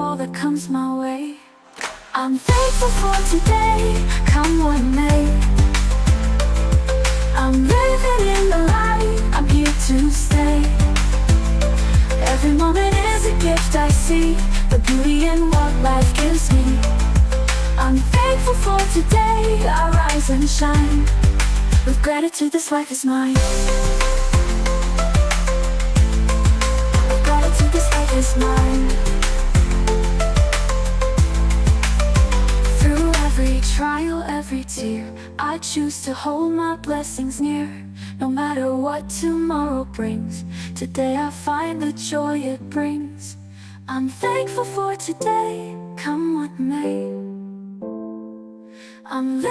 all that comes my way. I'm thankful for today, come what may. I'm living in the light, I'm here to stay. Every moment is a gift I see, the beauty in what life gives me. I'm thankful for today, I rise and shine. With gratitude this life is mine. With gratitude this life is mine. Through every trial, every tear, I choose to hold my blessings near. No matter what tomorrow brings, today I find the joy it brings. I'm thankful for today, come what may. I'm living